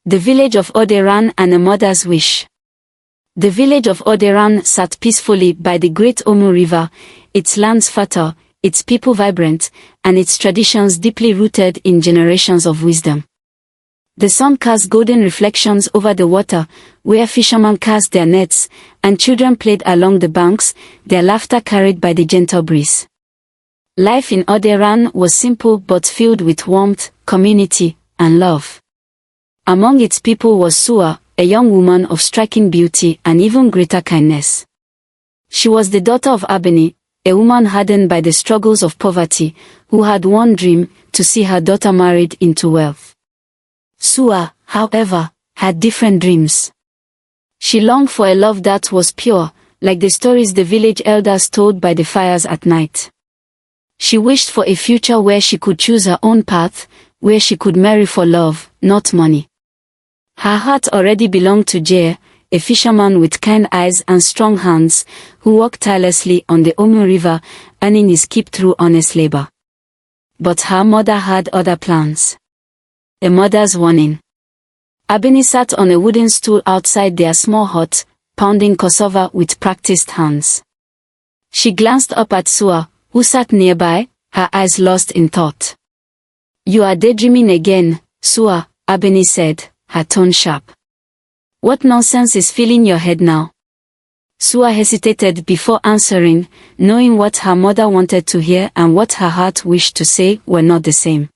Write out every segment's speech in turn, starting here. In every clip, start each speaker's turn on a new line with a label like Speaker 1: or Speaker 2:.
Speaker 1: The village of Oderan and a mother's wish. The village of Oderan sat peacefully by the great Omu River, its lands fertile, its people vibrant, and its traditions deeply rooted in generations of wisdom. The sun cast golden reflections over the water, where fishermen cast their nets, and children played along the banks, their laughter carried by the gentle breeze. Life in Oderan was simple but filled with warmth, community, and love. Among its people was Sua, a young woman of striking beauty and even greater kindness. She was the daughter of Abeni, a woman hardened by the struggles of poverty, who had one dream, to see her daughter married into wealth. Sua, however, had different dreams. She longed for a love that was pure, like the stories the village elders told by the fires at night. She wished for a future where she could choose her own path, where she could marry for love, not money. Her heart already belonged to Jair, a fisherman with kind eyes and strong hands, who worked tirelessly on the Omu River, earning his keep through honest labor. But her mother had other plans. A mother's warning. Abeni sat on a wooden stool outside their small hut, pounding cassava with practiced hands. She glanced up at Sua, who sat nearby, her eyes lost in thought. "You are daydreaming again, Sua," Abeni said, her tone sharp. "What nonsense is filling your head now?" Sua hesitated before answering, knowing what her mother wanted to hear and what her heart wished to say were not the same.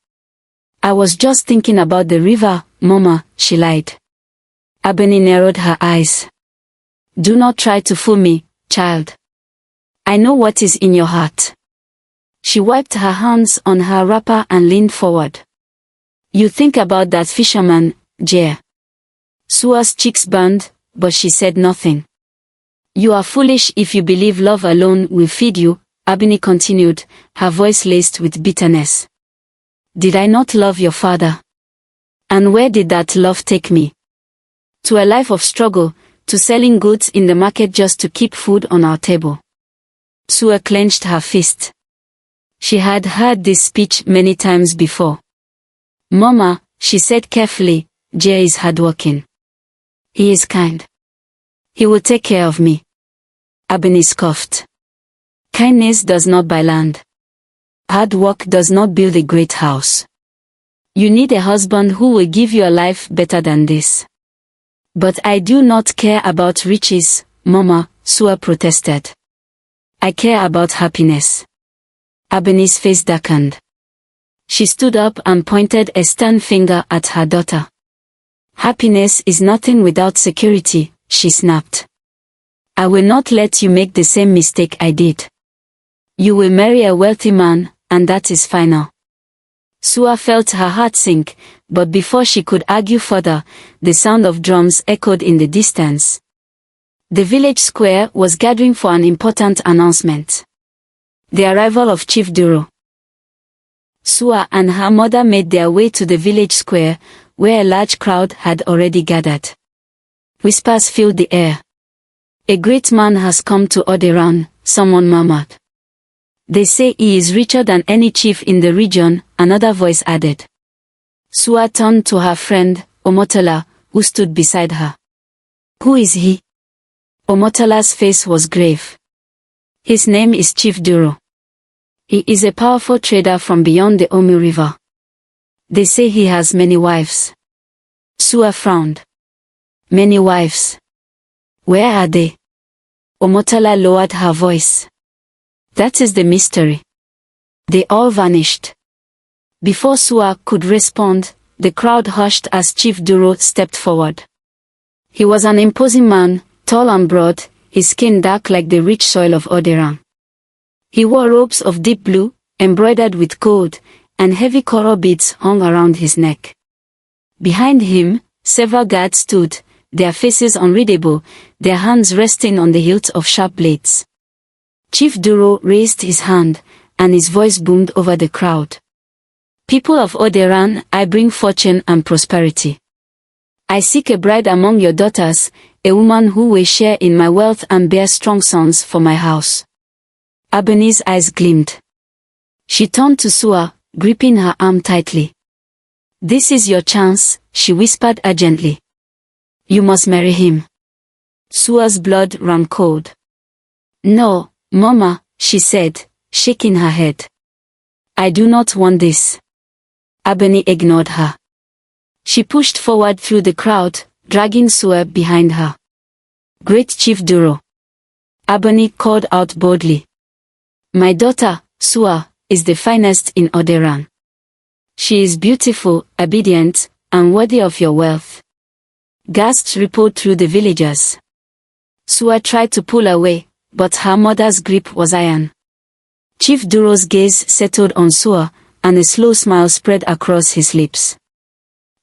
Speaker 1: "I was just thinking about the river, Mama," she lied. Abeni narrowed her eyes. "Do not try to fool me, child. I know what is in your heart." She wiped her hands on her wrapper and leaned forward. "You think about that fisherman, Jair." Sua's cheeks burned, but she said nothing. "You are foolish if you believe love alone will feed you," Abeni continued, her voice laced with bitterness. "Did I not love your father? And where did that love take me? To a life of struggle, to selling goods in the market just to keep food on our table." Sua clenched her fist. She had heard this speech many times before. "Mama," she said carefully, "Jair is hardworking. He is kind. He will take care of me." Abeni scoffed. "Kindness does not buy land. Hard work does not build a great house. You need a husband who will give your life better than this." "But I do not care about riches, Mama," Sua protested. "I care about happiness." Abeni's face darkened. She stood up and pointed a stern finger at her daughter. "Happiness is nothing without security," she snapped. "I will not let you make the same mistake I did. You will marry a wealthy man, and that is final." Sua felt her heart sink, but before she could argue further, the sound of drums echoed in the distance. The village square was gathering for an important announcement. The arrival of Chief Duro. Sua and her mother made their way to the village square, where a large crowd had already gathered. Whispers filled the air. "A great man has come to Oderan," someone murmured. "They say he is richer than any chief in the region," another voice added. Sua turned to her friend, Omotola, who stood beside her. "Who is he?" Omotola's face was grave. "His name is Chief Duro. He is a powerful trader from beyond the Omu River. They say he has many wives." Sua frowned. "Many wives? Where are they?" Omotola lowered her voice. "That is the mystery. They all vanished." Before Sua could respond, the crowd hushed as Chief Duro stepped forward. He was an imposing man, tall and broad, his skin dark like the rich soil of Oderan. He wore robes of deep blue, embroidered with gold, and heavy coral beads hung around his neck. Behind him, several guards stood, their faces unreadable, their hands resting on the hilts of sharp blades. Chief Duro raised his hand, and his voice boomed over the crowd. "People of Oderan, I bring fortune and prosperity. I seek a bride among your daughters, a woman who will share in my wealth and bear strong sons for my house." Abeni's eyes gleamed. She turned to Sua, gripping her arm tightly. This is your chance, she whispered urgently. You must marry him. Sua's blood ran cold. No, Mama, she said, shaking her head. I do not want this. Ebony ignored her. She pushed forward through the crowd, dragging Sua behind her. Great Chief Duro. Ebony called out boldly. My daughter, Sua, is the finest in Oderan. She is beautiful, obedient, and worthy of your wealth. Gasps rippled through the villagers. Sua tried to pull away, but her mother's grip was iron. Chief Duro's gaze settled on Sua, and a slow smile spread across his lips.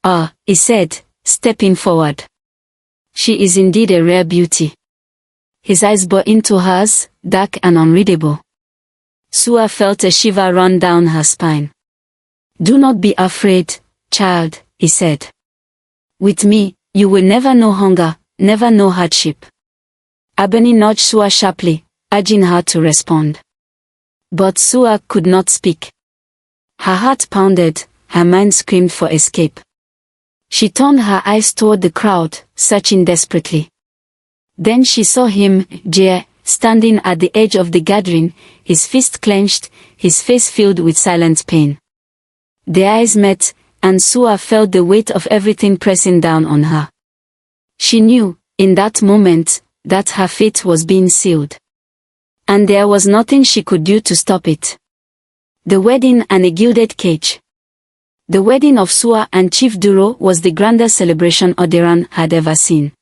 Speaker 1: Ah, he said, stepping forward. She is indeed a rare beauty. His eyes bore into hers, dark and unreadable. Sua felt a shiver run down her spine. Do not be afraid, child, he said. With me, you will never know hunger, never know hardship. Ebony nudged Sua sharply, urging her to respond. But Sua could not speak. Her heart pounded, her mind screamed for escape. She turned her eyes toward the crowd, searching desperately. Then she saw him, Jie, standing at the edge of the gathering, his fist clenched, his face filled with silent pain. Their eyes met, and Sua felt the weight of everything pressing down on her. She knew, in that moment, that her fate was being sealed. And there was nothing she could do to stop it. The wedding and a gilded cage. The wedding of Sua and Chief Duro was the grandest celebration Oderan had ever seen.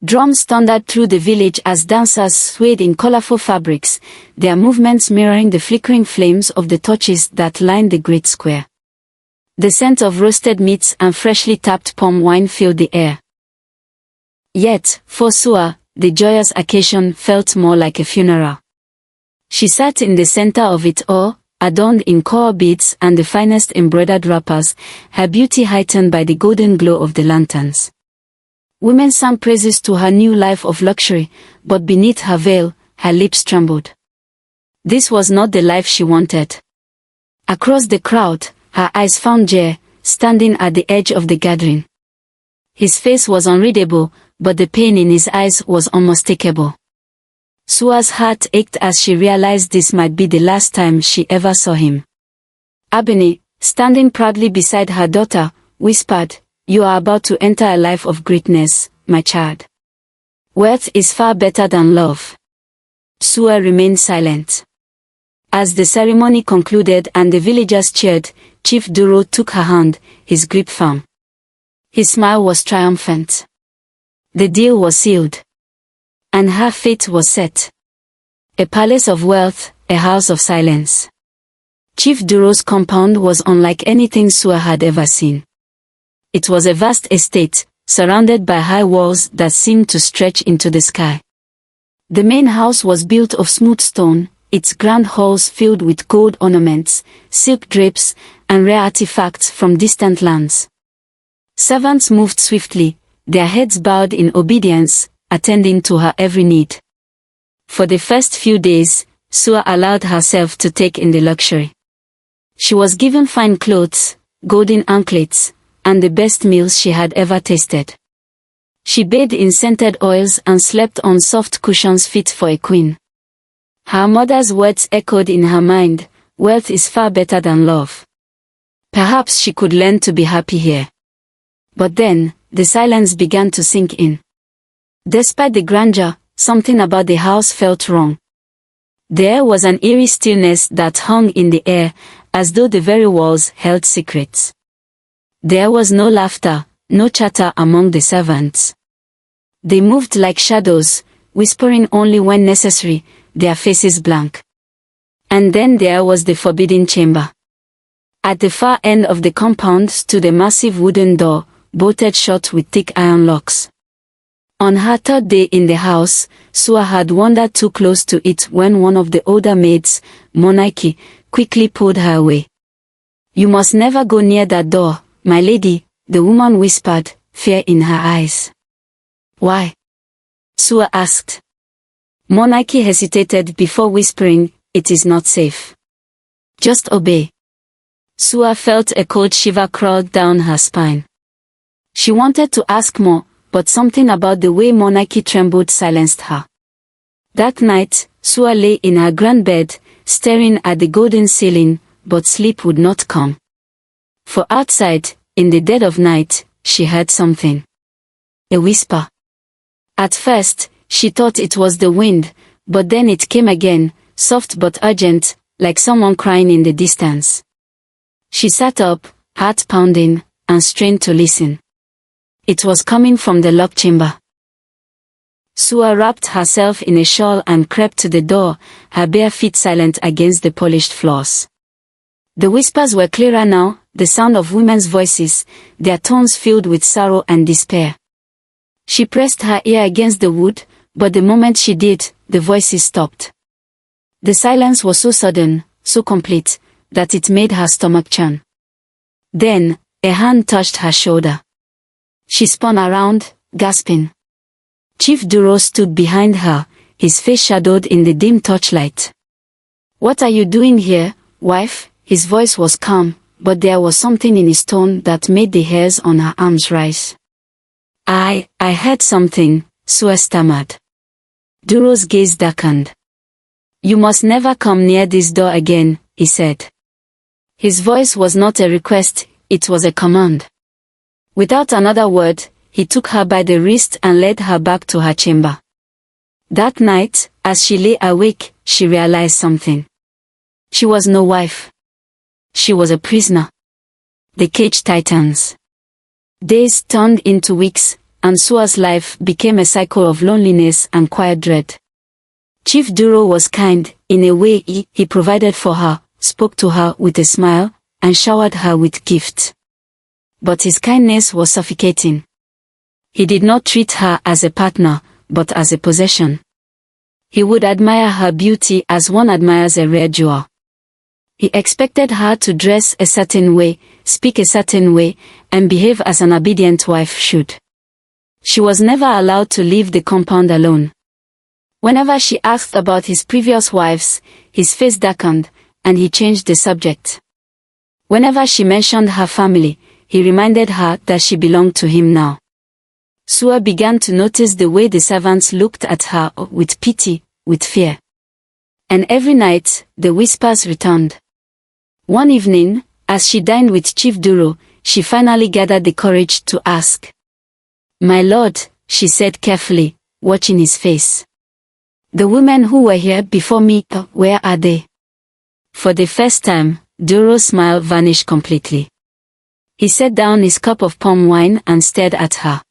Speaker 1: Drums thundered through the village as dancers swayed in colorful fabrics, their movements mirroring the flickering flames of the torches that lined the great square. The scent of roasted meats and freshly tapped palm wine filled the air. Yet, for Sua, the joyous occasion felt more like a funeral. She sat in the center of it all, adorned in coral beads and the finest embroidered wrappers, her beauty heightened by the golden glow of the lanterns. Women sang praises to her new life of luxury, but beneath her veil, her lips trembled. This was not the life she wanted. Across the crowd, her eyes found Jie, standing at the edge of the gathering. His face was unreadable, but the pain in his eyes was unmistakable. Sua's heart ached as she realized this might be the last time she ever saw him. Ebony, standing proudly beside her daughter, whispered, You are about to enter a life of greatness, my child. Wealth is far better than love. Sua remained silent. As the ceremony concluded and the villagers cheered, Chief Duro took her hand, his grip firm. His smile was triumphant. The deal was sealed. And her fate was set. A palace of wealth, a house of silence. Chief Duro's compound was unlike anything Sua had ever seen. It was a vast estate, surrounded by high walls that seemed to stretch into the sky. The main house was built of smooth stone, its grand halls filled with gold ornaments, silk drapes, and rare artifacts from distant lands. Servants moved swiftly, their heads bowed in obedience, attending to her every need. For the first few days, Sua allowed herself to take in the luxury. She was given fine clothes, golden anklets, and the best meals she had ever tasted. She bathed in scented oils and slept on soft cushions fit for a queen. Her mother's words echoed in her mind, wealth is far better than love. Perhaps she could learn to be happy here. But then, the silence began to sink in. Despite the grandeur, something about the house felt wrong. There was an eerie stillness that hung in the air, as though the very walls held secrets. There was no laughter, no chatter among the servants. They moved like shadows, whispering only when necessary, their faces blank. And then there was the forbidden chamber. At the far end of the compound stood a massive wooden door, bolted shut with thick iron locks. On her third day in the house, Sua had wandered too close to it when one of the older maids, Monarchy, quickly pulled her away. You must never go near that door, my lady, the woman whispered, fear in her eyes. Why? Sua asked. Monarchy hesitated before whispering, it is not safe. Just obey. Sua felt a cold shiver crawl down her spine. She wanted to ask more, but something about the way monarchy trembled silenced her. That night, Sua lay in her grand bed, staring at the golden ceiling, but sleep would not come. For outside, in the dead of night, she heard something. A whisper. At first, she thought it was the wind, but then it came again, soft but urgent, like someone crying in the distance. She sat up, heart pounding, and strained to listen. It was coming from the locked chamber. Sua wrapped herself in a shawl and crept to the door, her bare feet silent against the polished floors. The whispers were clearer now, the sound of women's voices, their tones filled with sorrow and despair. She pressed her ear against the wood, but the moment she did, the voices stopped. The silence was so sudden, so complete, that it made her stomach churn. Then, a hand touched her shoulder. She spun around, gasping. Chief Duro stood behind her, his face shadowed in the dim torchlight. "What are you doing here, wife?" His voice was calm, but there was something in his tone that made the hairs on her arms rise. I heard something," Sua stammered. Duro's gaze darkened. "You must never come near this door again," he said. His voice was not a request, it was a command. Without another word, he took her by the wrist and led her back to her chamber. That night, as she lay awake, she realized something. She was no wife. She was a prisoner. The cage tightens. Days turned into weeks, and Sua's life became a cycle of loneliness and quiet dread. Chief Duro was kind, in a way he provided for her, spoke to her with a smile, and showered her with gifts. But his kindness was suffocating. He did not treat her as a partner, but as a possession. He would admire her beauty as one admires a rare jewel. He expected her to dress a certain way, speak a certain way, and behave as an obedient wife should. She was never allowed to leave the compound alone. Whenever she asked about his previous wives, his face darkened, and he changed the subject. Whenever she mentioned her family, he reminded her that she belonged to him now. Sua began to notice the way the servants looked at her with pity, with fear. And every night, the whispers returned. One evening, as she dined with Chief Duro, she finally gathered the courage to ask. "My lord," she said carefully, watching his face. "The women who were here before me, where are they?" For the first time, Duro's smile vanished completely. He set down his cup of palm wine and stared at her.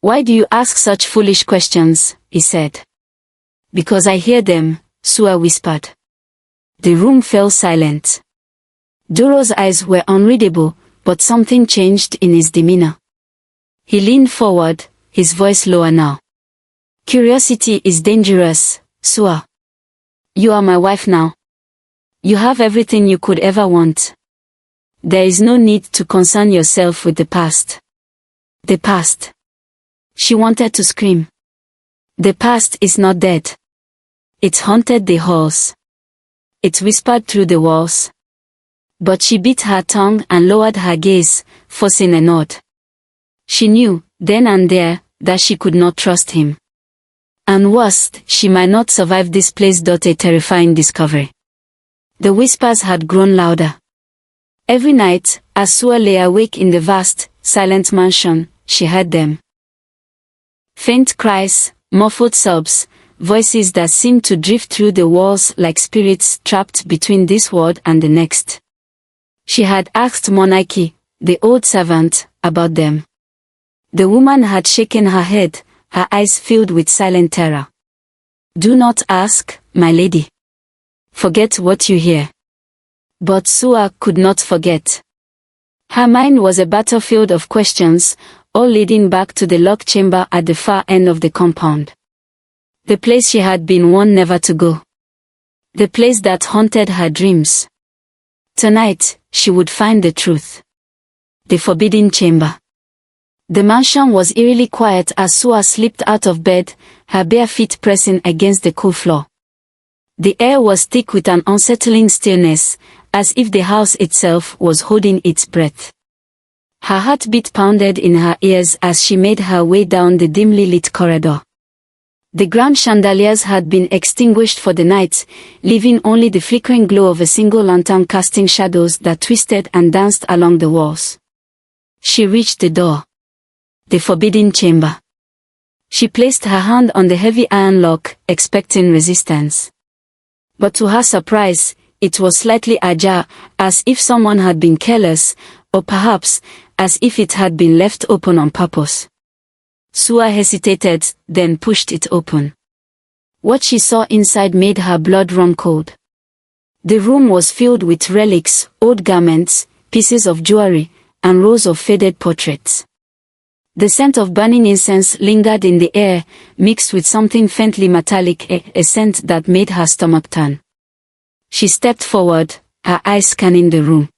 Speaker 1: "Why do you ask such foolish questions?" he said. "Because I hear them," Sua whispered. The room fell silent. Duro's eyes were unreadable, but something changed in his demeanor. He leaned forward, his voice lower now. "Curiosity is dangerous, Sua. You are my wife now. You have everything you could ever want. There is no need to concern yourself with the past." The past. She wanted to scream. The past is not dead. It haunted the halls. It whispered through the walls. But she bit her tongue and lowered her gaze, forcing a nod. She knew, then and there, that she could not trust him. And worst, she might not survive this place. A terrifying discovery. The whispers had grown louder. Every night, as Sua lay awake in the vast, silent mansion, she heard them. Faint cries, muffled sobs, voices that seemed to drift through the walls like spirits trapped between this world and the next. She had asked Monarchy, the old servant, about them. The woman had shaken her head, her eyes filled with silent terror. "Do not ask, my lady. Forget what you hear." But Sua could not forget. Her mind was a battlefield of questions, all leading back to the locked chamber at the far end of the compound. The place she had been warned never to go. The place that haunted her dreams. Tonight, she would find the truth. The forbidden chamber. The mansion was eerily quiet as Sua slipped out of bed, her bare feet pressing against the cool floor. The air was thick with an unsettling stillness, as if the house itself was holding its breath. Her heartbeat pounded in her ears as she made her way down the dimly lit corridor. The grand chandeliers had been extinguished for the night, leaving only the flickering glow of a single lantern casting shadows that twisted and danced along the walls. She reached the door. The forbidden chamber. She placed her hand on the heavy iron lock, expecting resistance. But to her surprise, it was slightly ajar, as if someone had been careless, or perhaps, as if it had been left open on purpose. Sua hesitated, then pushed it open. What she saw inside made her blood run cold. The room was filled with relics, old garments, pieces of jewelry, and rows of faded portraits. The scent of burning incense lingered in the air, mixed with something faintly metallic, a scent that made her stomach turn. She stepped forward, her eyes scanning the room.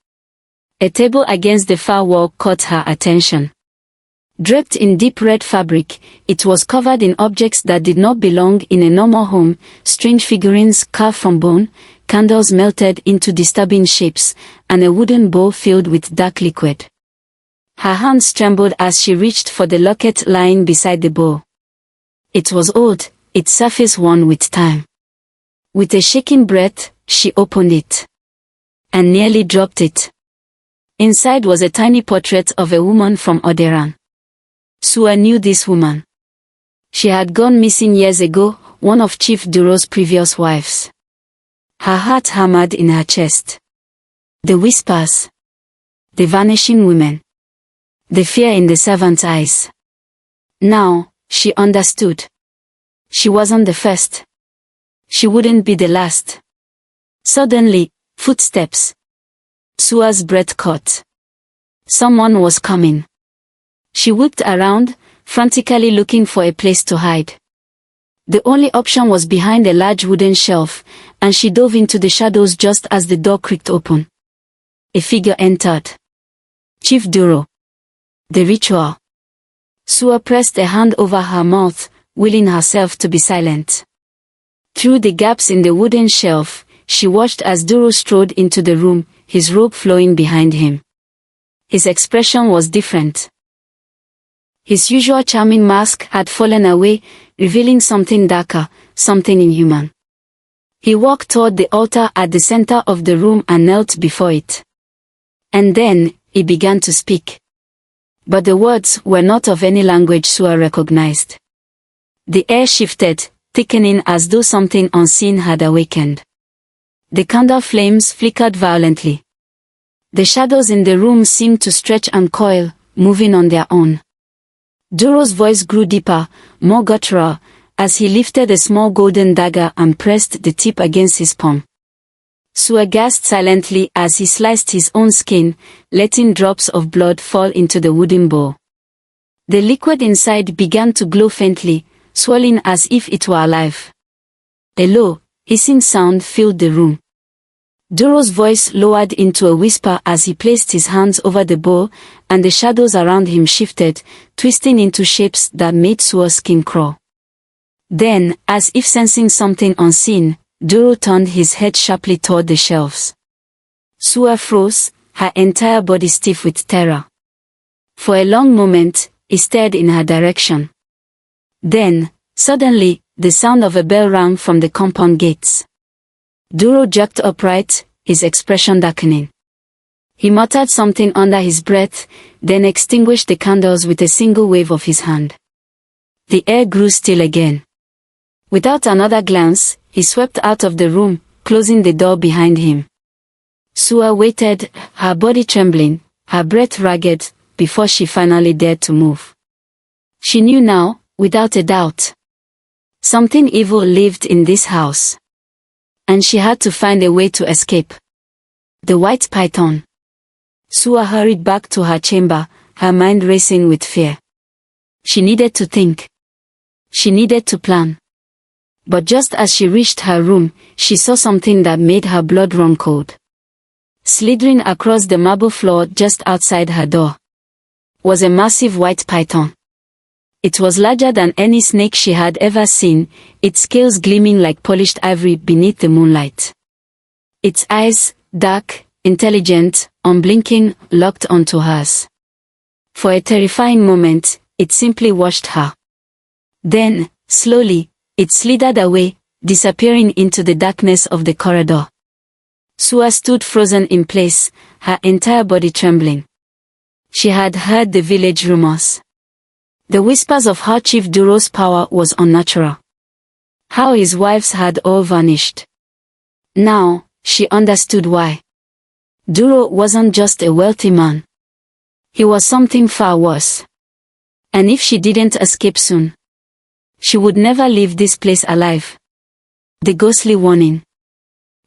Speaker 1: A table against the far wall caught her attention. Draped in deep red fabric, it was covered in objects that did not belong in a normal home, strange figurines carved from bone, candles melted into disturbing shapes, and a wooden bowl filled with dark liquid. Her hands trembled as she reached for the locket lying beside the bowl. It was old, its surface worn with time. With a shaking breath, she opened it. And nearly dropped it. Inside was a tiny portrait of a woman from Oderan. Sua knew this woman. She had gone missing years ago, one of Chief Duro's previous wives. Her heart hammered in her chest. The whispers. The vanishing women. The fear in the servant's eyes. Now, she understood. She wasn't the first. She wouldn't be the last. Suddenly, footsteps. Sua's breath caught. Someone was coming. She whipped around, frantically looking for a place to hide. The only option was behind a large wooden shelf, and she dove into the shadows just as the door creaked open. A figure entered. Chief Duro. The ritual. Sua pressed a hand over her mouth, willing herself to be silent. Through the gaps in the wooden shelf, she watched as Duro strode into the room, his robe flowing behind him. His expression was different. His usual charming mask had fallen away, revealing something darker, something inhuman. He walked toward the altar at the center of the room and knelt before it. And then, he began to speak. But the words were not of any language Sua recognized. The air shifted, thickening as though something unseen had awakened. The candle flames flickered violently. The shadows in the room seemed to stretch and coil, moving on their own. Duro's voice grew deeper, more guttural, as he lifted a small golden dagger and pressed the tip against his palm. Sua gasped silently as he sliced his own skin, letting drops of blood fall into the wooden bowl. The liquid inside began to glow faintly, swirling as if it were alive. A low, hissing sound filled the room. Duro's voice lowered into a whisper as he placed his hands over the bowl, and the shadows around him shifted, twisting into shapes that made Sua's skin crawl. Then, as if sensing something unseen, Duro turned his head sharply toward the shelves. Sua froze, her entire body stiff with terror. For a long moment, he stared in her direction. Then, suddenly, the sound of a bell rang from the compound gates. Duro jerked upright, his expression darkening. He muttered something under his breath, then extinguished the candles with a single wave of his hand. The air grew still again. Without another glance, he swept out of the room, closing the door behind him. Sua waited, her body trembling, her breath ragged, before she finally dared to move. She knew now, without a doubt. Something evil lived in this house. And she had to find a way to escape. The white python. Sua hurried back to her chamber, her mind racing with fear. She needed to think. She needed to plan. But just as she reached her room, she saw something that made her blood run cold. Slithering across the marble floor just outside her door was a massive white python. It was larger than any snake she had ever seen, its scales gleaming like polished ivory beneath the moonlight. Its eyes, dark, intelligent, unblinking, locked onto hers. For a terrifying moment, it simply washed her. Then, slowly, it slithered away, disappearing into the darkness of the corridor. Sua stood frozen in place, her entire body trembling. She had heard the village rumors. The whispers of how Chief Duro's power was unnatural. How his wives had all vanished. Now, she understood why. Duro wasn't just a wealthy man. He was something far worse. And if she didn't escape soon, she would never leave this place alive. The ghostly warning.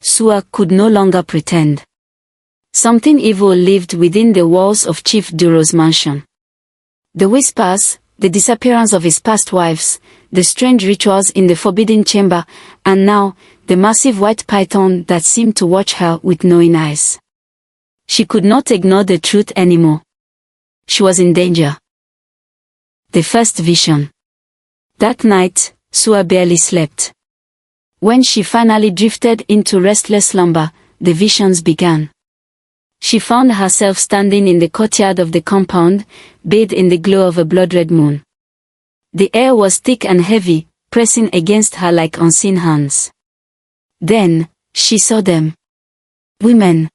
Speaker 1: Sua could no longer pretend. Something evil lived within the walls of Chief Duro's mansion. The whispers, the disappearance of his past wives, the strange rituals in the forbidden chamber, and now, the massive white python that seemed to watch her with knowing eyes. She could not ignore the truth anymore. She was in danger. The first vision. That night, Sua barely slept. When she finally drifted into restless slumber, the visions began. She found herself standing in the courtyard of the compound, bathed in the glow of a blood-red moon. The air was thick and heavy, pressing against her like unseen hands. Then, she saw them. Women.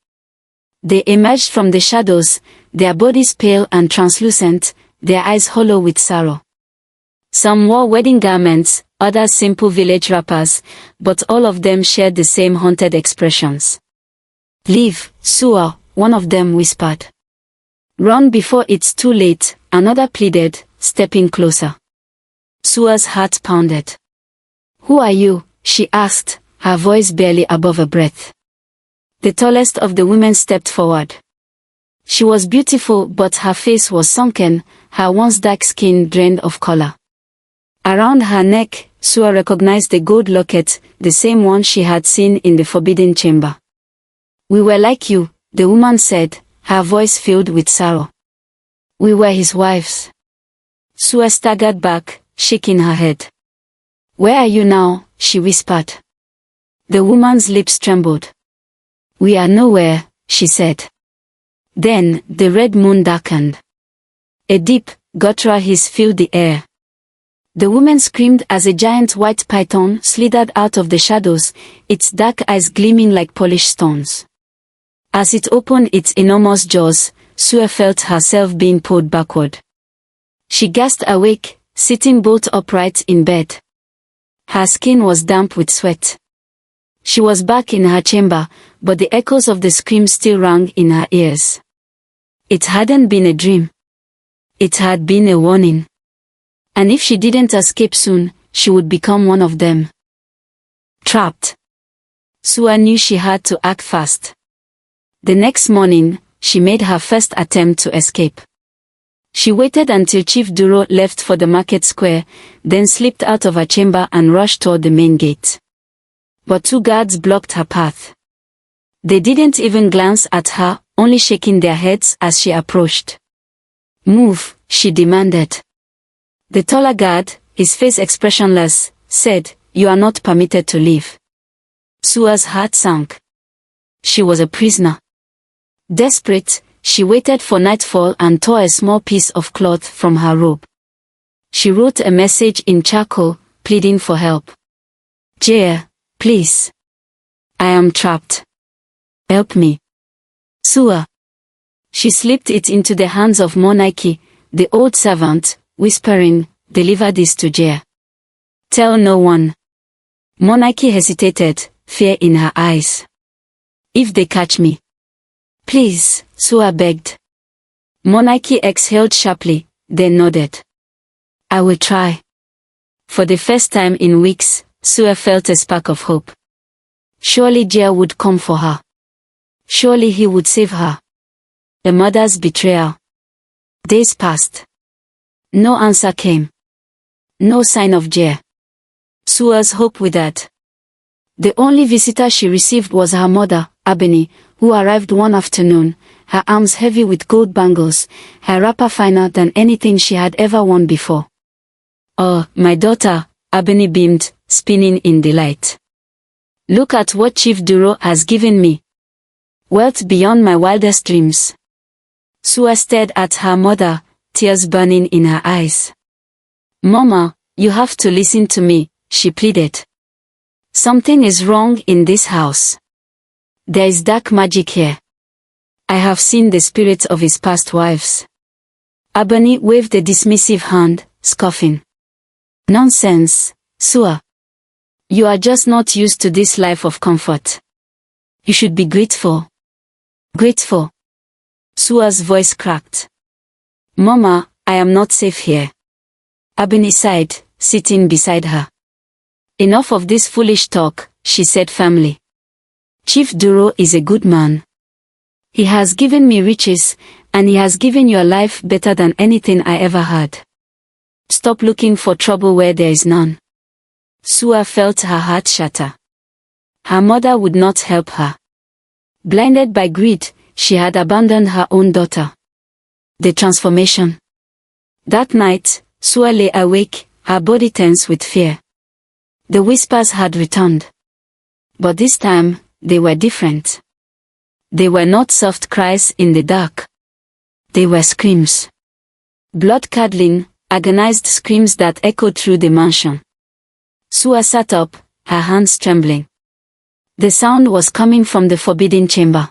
Speaker 1: They emerged from the shadows, their bodies pale and translucent, their eyes hollow with sorrow. Some wore wedding garments, others simple village wrappers, but all of them shared the same haunted expressions. "Leave, Sua," one of them whispered. "Run before it's too late," another pleaded, stepping closer. Sua's heart pounded. "Who are you?" she asked, her voice barely above a breath. The tallest of the women stepped forward. She was beautiful, but her face was sunken, her once dark skin drained of color. Around her neck, Sua recognized the gold locket, the same one she had seen in the forbidden chamber. "We were like you," the woman said, her voice filled with sorrow. "We were his wives." Sua staggered back, shaking her head. "Where are you now?" she whispered. The woman's lips trembled. "We are nowhere," she said. Then, the red moon darkened. A deep, guttural hiss filled the air. The woman screamed as a giant white python slithered out of the shadows, its dark eyes gleaming like polished stones. As it opened its enormous jaws, Sua felt herself being pulled backward. She gasped awake, sitting bolt upright in bed. Her skin was damp with sweat. She was back in her chamber, but the echoes of the scream still rang in her ears. It hadn't been a dream. It had been a warning. And if she didn't escape soon, she would become one of them. Trapped. Sua knew she had to act fast. The next morning, she made her first attempt to escape. She waited until Chief Duro left for the market square, then slipped out of her chamber and rushed toward the main gate. But two guards blocked her path. They didn't even glance at her, only shaking their heads as she approached. "Move," she demanded. The taller guard, his face expressionless, said, "You are not permitted to leave." Sua's heart sank. She was a prisoner. Desperate, she waited for nightfall and tore a small piece of cloth from her robe. She wrote a message in charcoal, pleading for help. "Dear, please. I am trapped. Help me. Sua." She slipped it into the hands of Monarchy, the old servant, whispering, "Deliver this to Jia. Tell no one." Monarchy hesitated, fear in her eyes. "If they catch me." "Please," Sua begged. Monarchy exhaled sharply, then nodded. "I will try." For the first time in weeks, Sua felt a spark of hope. Surely Jia would come for her. Surely he would save her. A mother's betrayal. Days passed. No answer came. No sign of Jia. Sua's hope withered. The only visitor she received was her mother, Ebony, who arrived one afternoon, her arms heavy with gold bangles, her wrapper finer than anything she had ever worn before. "Oh, my daughter," Ebony beamed, spinning in delight. "Look at what Chief Duro has given me." Wealth beyond my wildest dreams. Sua stared at her mother, tears burning in her eyes. Mama, you have to listen to me, she pleaded. Something is wrong in this house. There is dark magic here. I have seen the spirits of his past wives. Ebony waved a dismissive hand, scoffing. Nonsense, Sua. You are just not used to this life of comfort. You should be grateful. Grateful. Sua's voice cracked. Mama, I am not safe here. Ebony sighed, sitting beside her. Enough of this foolish talk, she said firmly. Chief Duro is a good man. He has given me riches, and he has given you a life better than anything I ever had. Stop looking for trouble where there is none. Sua felt her heart shatter. Her mother would not help her. Blinded by greed, she had abandoned her own daughter. The transformation. That night, Sua lay awake, her body tense with fear. The whispers had returned. But this time, they were different. They were not soft cries in the dark. They were screams. Blood-curdling, agonized screams that echoed through the mansion. Sua sat up, her hands trembling. The sound was coming from the forbidden chamber.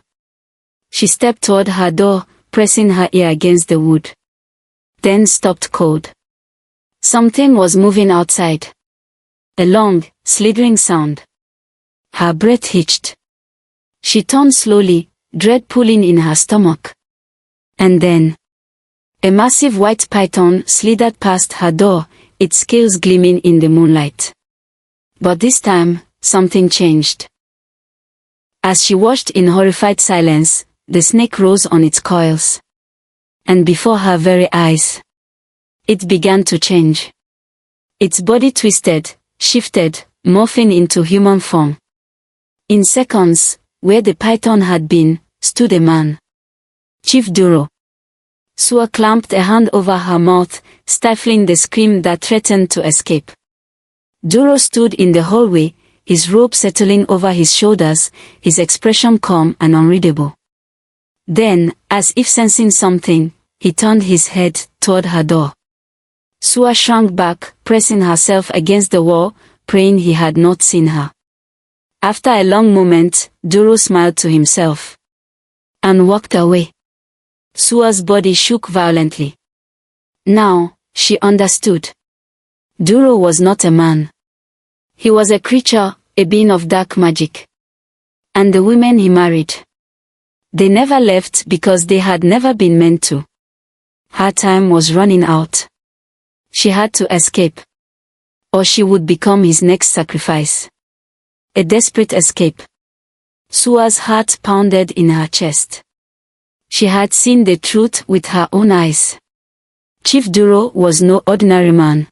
Speaker 1: She stepped toward her door, pressing her ear against the wood. Then stopped cold. Something was moving outside. A long, slithering sound. Her breath hitched. She turned slowly, dread pulling in her stomach. And then, a massive white python slithered past her door, its scales gleaming in the moonlight. But this time, something changed. As she watched in horrified silence, the snake rose on its coils. And before her very eyes, it began to change. Its body twisted, shifted, morphing into human form. In seconds, where the python had been, stood a man. Chief Duro. Sua clamped a hand over her mouth, stifling the scream that threatened to escape. Duro stood in the hallway, his robe settling over his shoulders, his expression calm and unreadable. Then, as if sensing something, he turned his head toward her door. Sua shrank back, pressing herself against the wall, praying he had not seen her. After a long moment, Duro smiled to himself. And walked away. Sua's body shook violently. Now, she understood. Duro was not a man. He was a creature, a being of dark magic. And the women he married. They never left because they had never been meant to. Her time was running out. She had to escape. Or she would become his next sacrifice. A desperate escape. Sua's heart pounded in her chest. She had seen the truth with her own eyes. Chief Duro was no ordinary man.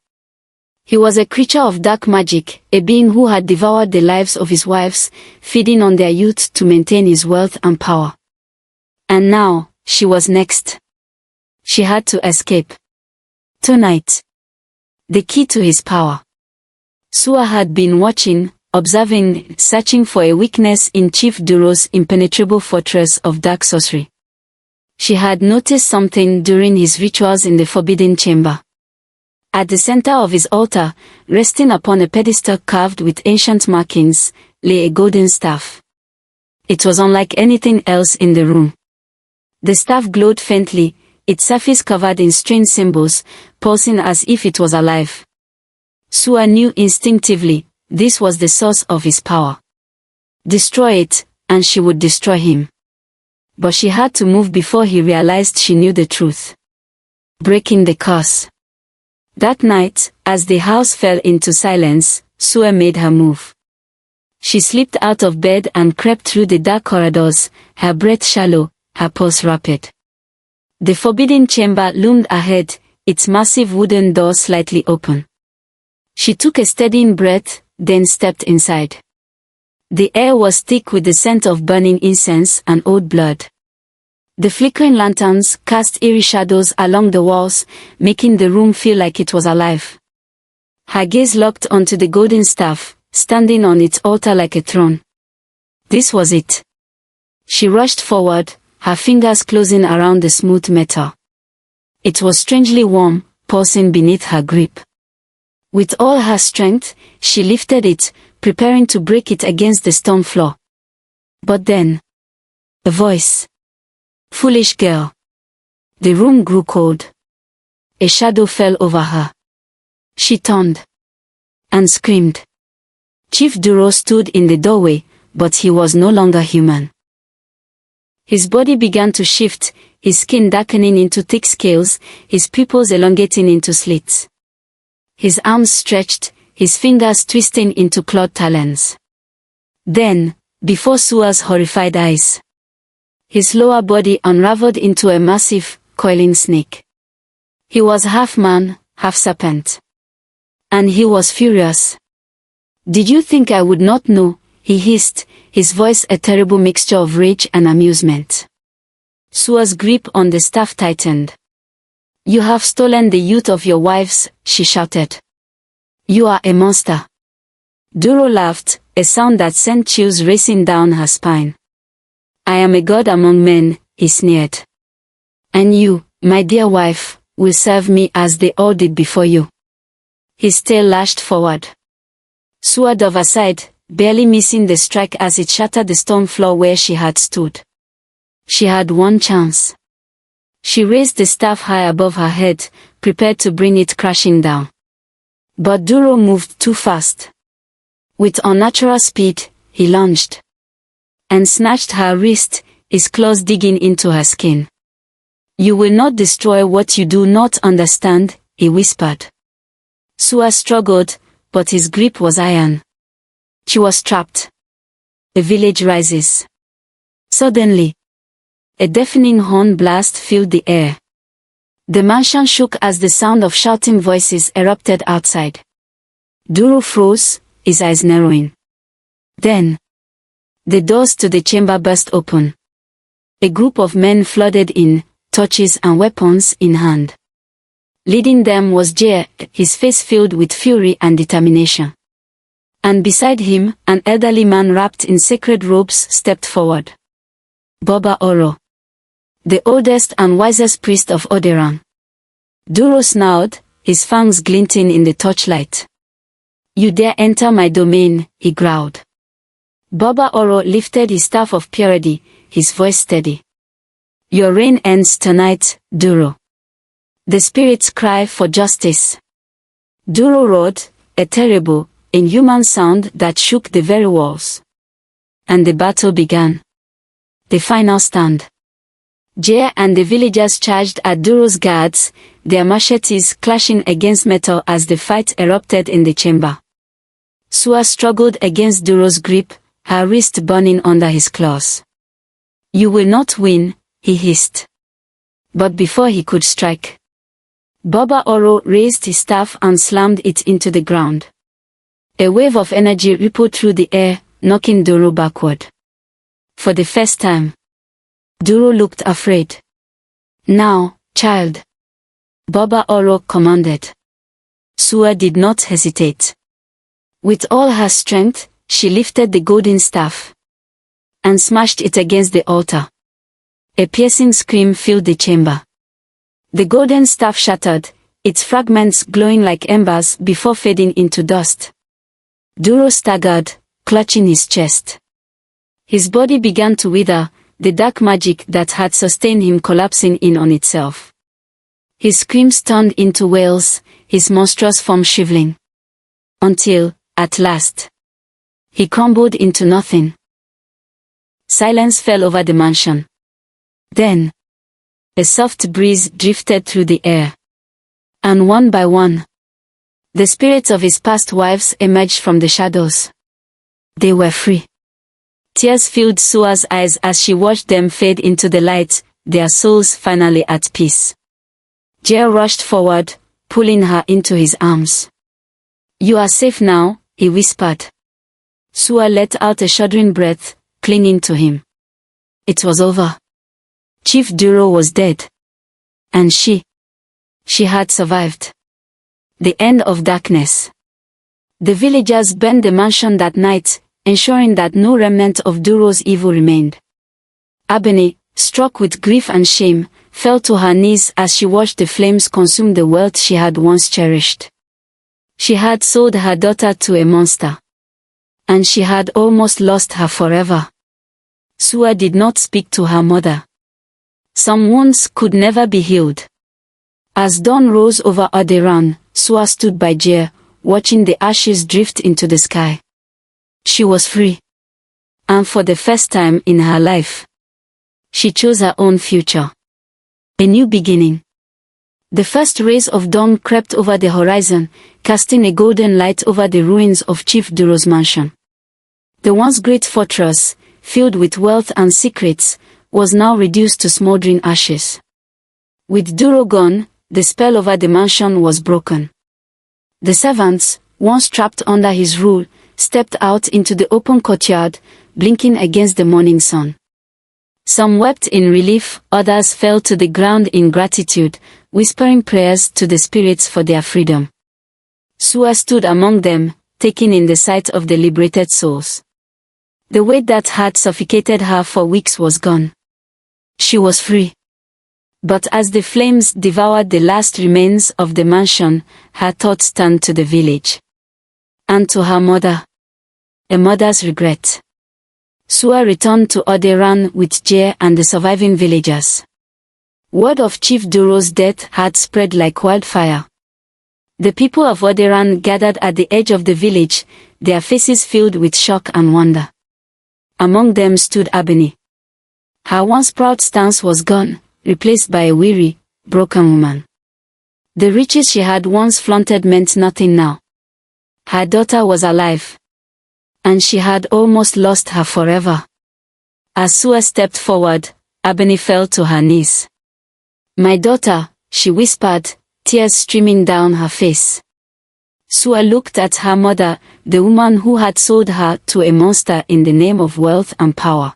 Speaker 1: He was a creature of dark magic, a being who had devoured the lives of his wives, feeding on their youth to maintain his wealth and power. And now, she was next. She had to escape. Tonight. The key to his power. Sua had been watching, observing, searching for a weakness in Chief Duro's impenetrable fortress of dark sorcery. She had noticed something during his rituals in the Forbidden Chamber. At the center of his altar, resting upon a pedestal carved with ancient markings, lay a golden staff. It was unlike anything else in the room. The staff glowed faintly, its surface covered in strange symbols, pulsing as if it was alive. Sua knew instinctively, this was the source of his power. Destroy it, and she would destroy him. But she had to move before he realized she knew the truth. Breaking the curse. That night, as the house fell into silence, Sua made her move. She slipped out of bed and crept through the dark corridors, her breath shallow, her pulse rapid. The forbidden chamber loomed ahead, its massive wooden door slightly open. She took a steadying breath, then stepped inside. The air was thick with the scent of burning incense and old blood. The flickering lanterns cast eerie shadows along the walls, making the room feel like it was alive. Her gaze locked onto the golden staff, standing on its altar like a throne. This was it. She rushed forward, her fingers closing around the smooth metal. It was strangely warm, pulsing beneath her grip. With all her strength, she lifted it, preparing to break it against the stone floor. But then, a voice. "Foolish girl." The room grew cold. A shadow fell over her. She turned and screamed. Chief Duro stood in the doorway, but he was no longer human. His body began to shift, his skin darkening into thick scales, his pupils elongating into slits. His arms stretched, his fingers twisting into clawed talons. Then, before Sua's horrified eyes, his lower body unraveled into a massive, coiling snake. He was half man, half serpent. And he was furious. "Did you think I would not know?" he hissed, his voice a terrible mixture of rage and amusement. Sua's grip on the staff tightened. "You have stolen the youth of your wives," she shouted. "You are a monster." Duro laughed, a sound that sent chills racing down her spine. "I am a god among men," he sneered. "And you, my dear wife, will serve me as they all did before you." His tail lashed forward. Sua dove aside, barely missing the strike as it shattered the stone floor where she had stood. She had one chance. She raised the staff high above her head, prepared to bring it crashing down. But Duro moved too fast. With unnatural speed, he lunged and snatched her wrist, his claws digging into her skin. "You will not destroy what you do not understand," he whispered. Sua struggled, but his grip was iron. She was trapped. The village rises. Suddenly, a deafening horn blast filled the air. The mansion shook as the sound of shouting voices erupted outside. Duro froze, his eyes narrowing. Then, the doors to the chamber burst open. A group of men flooded in, torches and weapons in hand. Leading them was Jair, his face filled with fury and determination. And beside him, an elderly man wrapped in sacred robes stepped forward. Boba Oro, the oldest and wisest priest of Oderan. Duro snarled, his fangs glinting in the torchlight. "You dare enter my domain," he growled. Boba Oro lifted his staff of purity, his voice steady. "Your reign ends tonight, Duro. The spirits cry for justice." Duro roared, a terrible, inhuman sound that shook the very walls. And the battle began. The final stand. Jair and the villagers charged at Duro's guards, their machetes clashing against metal as the fight erupted in the chamber. Sua struggled against Duro's grip, her wrist burning under his claws. "You will not win," he hissed. But before he could strike, Boba Oro raised his staff and slammed it into the ground. A wave of energy rippled through the air, knocking Duro backward. For the first time, Duro looked afraid. "Now, child," Boba Oro commanded. Sua did not hesitate. With all her strength, she lifted the golden staff and smashed it against the altar. A piercing scream filled the chamber. The golden staff shattered, its fragments glowing like embers before fading into dust. Duro staggered, clutching his chest. His body began to wither, the dark magic that had sustained him collapsing in on itself. His screams turned into wails, his monstrous form shriveling. Until, at last, he crumbled into nothing. Silence fell over the mansion. Then, a soft breeze drifted through the air. And one by one, the spirits of his past wives emerged from the shadows. They were free. Tears filled Sua's eyes as she watched them fade into the light, their souls finally at peace. Jair rushed forward, pulling her into his arms. "You are safe now," he whispered. Sua let out a shuddering breath, clinging to him. It was over. Chief Duro was dead. And she had survived. The end of darkness. The villagers burned the mansion that night, ensuring that no remnant of Duro's evil remained. Ebony, struck with grief and shame, fell to her knees as she watched the flames consume the wealth she had once cherished. She had sold her daughter to a monster. And she had almost lost her forever. Sua did not speak to her mother. Some wounds could never be healed. As dawn rose over Oderan, Sua stood by Jer, watching the ashes drift into the sky. She was free. And for the first time in her life, she chose her own future. A new beginning. The first rays of dawn crept over the horizon, casting a golden light over the ruins of Chief Duro's mansion. The once great fortress, filled with wealth and secrets, was now reduced to smoldering ashes. With Duro gone, the spell over the mansion was broken. The servants, once trapped under his rule, stepped out into the open courtyard, blinking against the morning sun. Some wept in relief, others fell to the ground in gratitude, whispering prayers to the spirits for their freedom. Sua stood among them, taking in the sight of the liberated souls. The weight that had suffocated her for weeks was gone. She was free. But as the flames devoured the last remains of the mansion, her thoughts turned to the village. And to her mother. A mother's regret. Sua returned to Oderan with Jer and the surviving villagers. Word of Chief Duro's death had spread like wildfire. The people of Oderan gathered at the edge of the village, their faces filled with shock and wonder. Among them stood Ebony. Her once proud stance was gone, replaced by a weary, broken woman. The riches she had once flaunted meant nothing now. Her daughter was alive. And she had almost lost her forever. As Sua stepped forward, Ebony fell to her knees. "My daughter," she whispered, tears streaming down her face. Sua looked at her mother, the woman who had sold her to a monster in the name of wealth and power.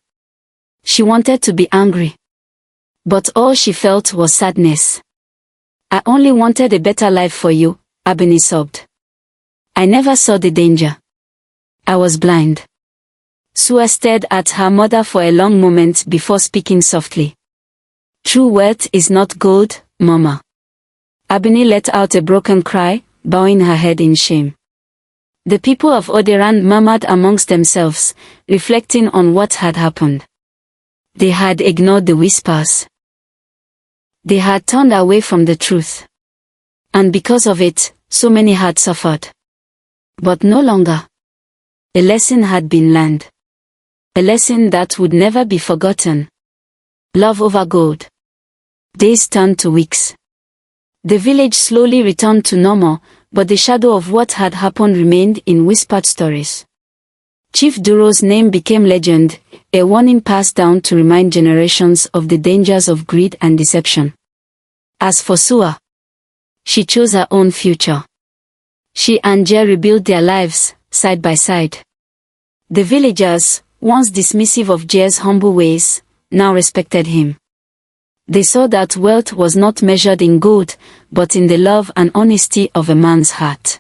Speaker 1: She wanted to be angry. But all she felt was sadness. "I only wanted a better life for you," Ebony sobbed. "I never saw the danger. I was blind." Sua stared at her mother for a long moment before speaking softly. "True wealth is not gold, Mama." Ebony let out a broken cry, bowing her head in shame. The people of Oderan murmured amongst themselves, reflecting on what had happened. They had ignored the whispers. They had turned away from the truth. And because of it, so many had suffered. But no longer. A lesson had been learned. A lesson that would never be forgotten. Love over gold. Days turned to weeks. The village slowly returned to normal, but the shadow of what had happened remained in whispered stories. Chief Duro's name became legend, a warning passed down to remind generations of the dangers of greed and deception. As for Sua, she chose her own future. She and Jer rebuilt their lives, side by side. The villagers, once dismissive of Jer's humble ways, now respected him. They saw that wealth was not measured in gold, but in the love and honesty of a man's heart.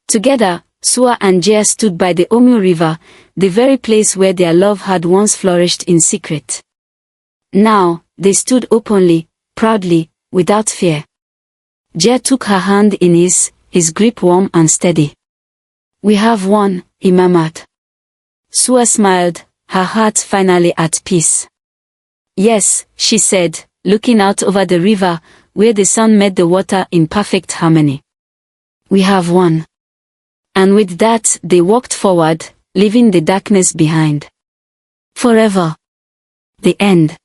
Speaker 1: Together, Sua and Jer stood by the Omu River, the very place where their love had once flourished in secret. Now, they stood openly, proudly, without fear. Jer took her hand in his grip warm and steady. "We have won," he murmured. Sua smiled, her heart finally at peace. "Yes," she said, looking out over the river, where the sun met the water in perfect harmony. "We have won." And with that, they walked forward, leaving the darkness behind. Forever. The end.